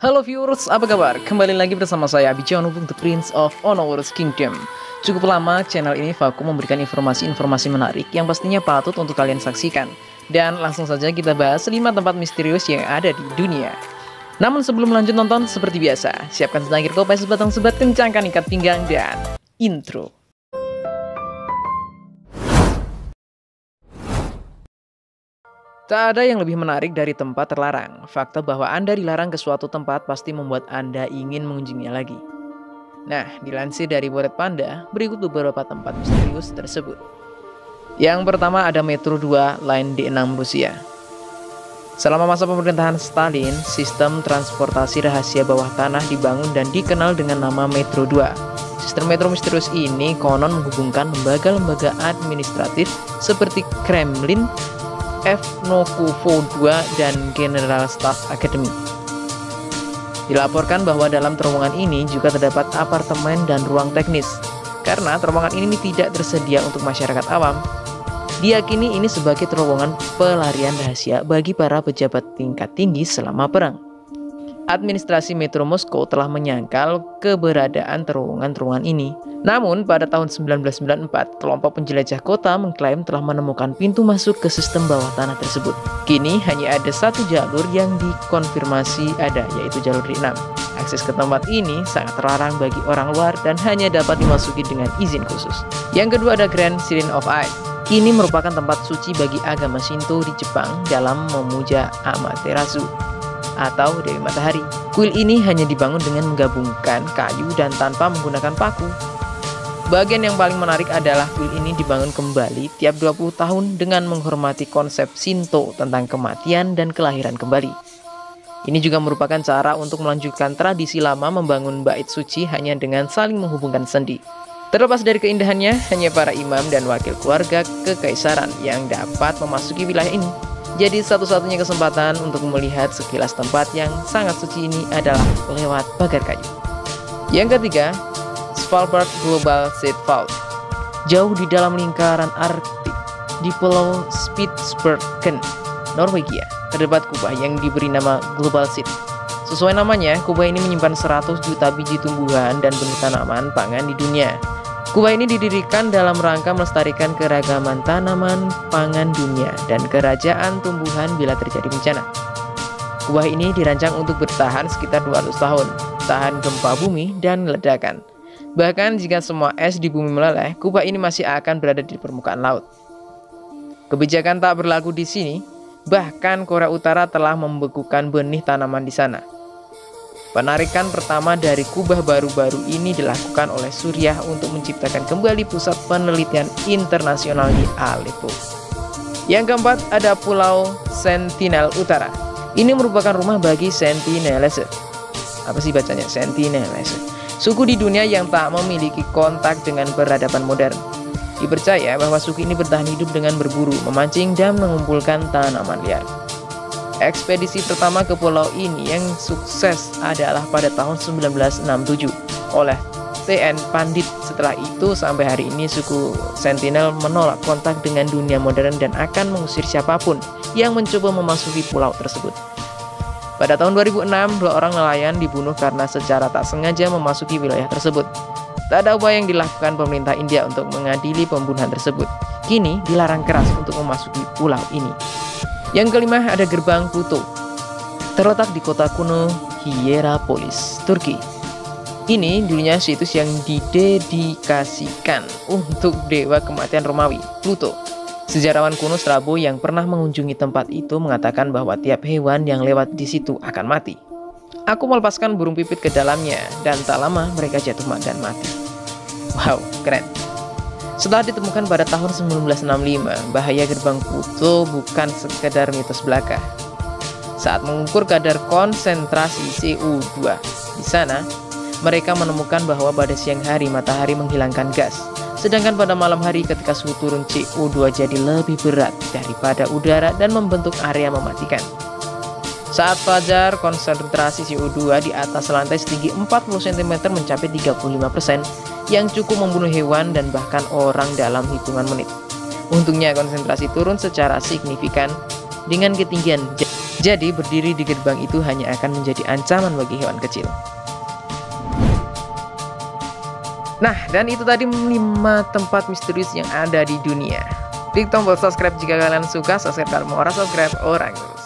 Halo viewers, apa kabar? Kembali lagi bersama saya Abijan untuk The Prince of Onoworld's Kingdom. Cukup lama channel ini vakum memberikan informasi-informasi menarik yang pastinya patut untuk kalian saksikan. Dan langsung saja kita bahas 5 tempat misterius yang ada di dunia. Namun sebelum lanjut nonton, seperti biasa, siapkan secangkir kopi, sebatang sebat, kencangkan ikat pinggang, dan intro. Tak ada yang lebih menarik dari tempat terlarang. Fakta bahwa Anda dilarang ke suatu tempat pasti membuat Anda ingin mengunjunginya lagi. Nah, dilansir dari Bored Panda, berikut beberapa tempat misterius tersebut. Yang pertama ada Metro 2 Line D6 Rusia. Selama masa pemerintahan Stalin, sistem transportasi rahasia bawah tanah dibangun dan dikenal dengan nama Metro 2. Sistem metro misterius ini konon menghubungkan lembaga-lembaga administratif seperti Kremlin, Vnukovo 2, dan General Staff Academy. Dilaporkan bahwa dalam terowongan ini juga terdapat apartemen dan ruang teknis. Karena terowongan ini tidak tersedia untuk masyarakat awam, diyakini ini sebagai terowongan pelarian rahasia bagi para pejabat tingkat tinggi selama perang. Administrasi Metro Moskow telah menyangkal keberadaan terowongan-terowongan ini. Namun, pada tahun 1994, kelompok penjelajah kota mengklaim telah menemukan pintu masuk ke sistem bawah tanah tersebut. Kini, hanya ada satu jalur yang dikonfirmasi ada, yaitu jalur D6. Akses ke tempat ini sangat terlarang bagi orang luar dan hanya dapat dimasuki dengan izin khusus. Yang kedua ada Grand Shrine of Ice. Ini merupakan tempat suci bagi agama Shinto di Jepang dalam memuja Amaterasu atau Dewi Matahari. Kuil ini hanya dibangun dengan menggabungkan kayu dan tanpa menggunakan paku. Bagian yang paling menarik adalah kuil ini dibangun kembali tiap 20 tahun dengan menghormati konsep Shinto tentang kematian dan kelahiran kembali. Ini juga merupakan cara untuk melanjutkan tradisi lama membangun bait suci hanya dengan saling menghubungkan sendi. Terlepas dari keindahannya, hanya para imam dan wakil keluarga kekaisaran yang dapat memasuki wilayah ini. Jadi satu-satunya kesempatan untuk melihat sekilas tempat yang sangat suci ini adalah lewat pagar kayu. Yang ketiga, Svalbard Global Seed Vault. Jauh di dalam lingkaran Arktik, di Pulau Spitsbergen, Norwegia, terdapat kubah yang diberi nama Global Seed. Sesuai namanya, kubah ini menyimpan 100 juta biji tumbuhan dan benih tanaman pangan di dunia. Kubah ini didirikan dalam rangka melestarikan keragaman tanaman pangan dunia dan kerajaan tumbuhan bila terjadi bencana. Kubah ini dirancang untuk bertahan sekitar 200 tahun, tahan gempa bumi dan ledakan. Bahkan jika semua es di bumi meleleh, kubah ini masih akan berada di permukaan laut. Kebijakan tak berlaku di sini, bahkan Korea Utara telah membekukan benih tanaman di sana. Penarikan pertama dari kubah baru-baru ini dilakukan oleh Suriah untuk menciptakan kembali pusat penelitian internasional di Aleppo. Yang keempat ada Pulau Sentinel Utara. Ini merupakan rumah bagi Sentinelese. Apa sih bacanya? Sentinelese. Suku di dunia yang tak memiliki kontak dengan peradaban modern. Dipercaya bahwa suku ini bertahan hidup dengan berburu, memancing, dan mengumpulkan tanaman liar. Ekspedisi pertama ke pulau ini yang sukses adalah pada tahun 1967 oleh T.N. Pandit. Setelah itu sampai hari ini suku Sentinel menolak kontak dengan dunia modern dan akan mengusir siapapun yang mencoba memasuki pulau tersebut. Pada tahun 2006, 2 orang nelayan dibunuh karena secara tak sengaja memasuki wilayah tersebut. Tak ada upaya yang dilakukan pemerintah India untuk mengadili pembunuhan tersebut. Kini dilarang keras untuk memasuki pulau ini. Yang kelima ada Gerbang Pluto. Terletak di kota kuno Hierapolis, Turki. Ini dulunya situs yang didedikasikan untuk dewa kematian Romawi, Pluto. Sejarawan kuno Strabo yang pernah mengunjungi tempat itu mengatakan bahwa tiap hewan yang lewat di situ akan mati. Aku melepaskan burung pipit ke dalamnya dan tak lama mereka jatuh dan mati. Wow, keren. Setelah ditemukan pada tahun 1965, bahaya Gerbang Pluto bukan sekedar mitos belaka. Saat mengukur kadar konsentrasi CO2 di sana, mereka menemukan bahwa pada siang hari matahari menghilangkan gas, sedangkan pada malam hari ketika suhu turun CO2 jadi lebih berat daripada udara dan membentuk area mematikan. Saat fajar, konsentrasi CO2 di atas lantai setinggi 40 cm mencapai 35%, yang cukup membunuh hewan dan bahkan orang dalam hitungan menit. Untungnya konsentrasi turun secara signifikan dengan ketinggian Jadi berdiri di gerbang itu hanya akan menjadi ancaman bagi hewan kecil. Nah, dan itu tadi 5 tempat misterius yang ada di dunia. Klik tombol subscribe jika kalian suka, subscribe kalau mau orang subscribe orang terus.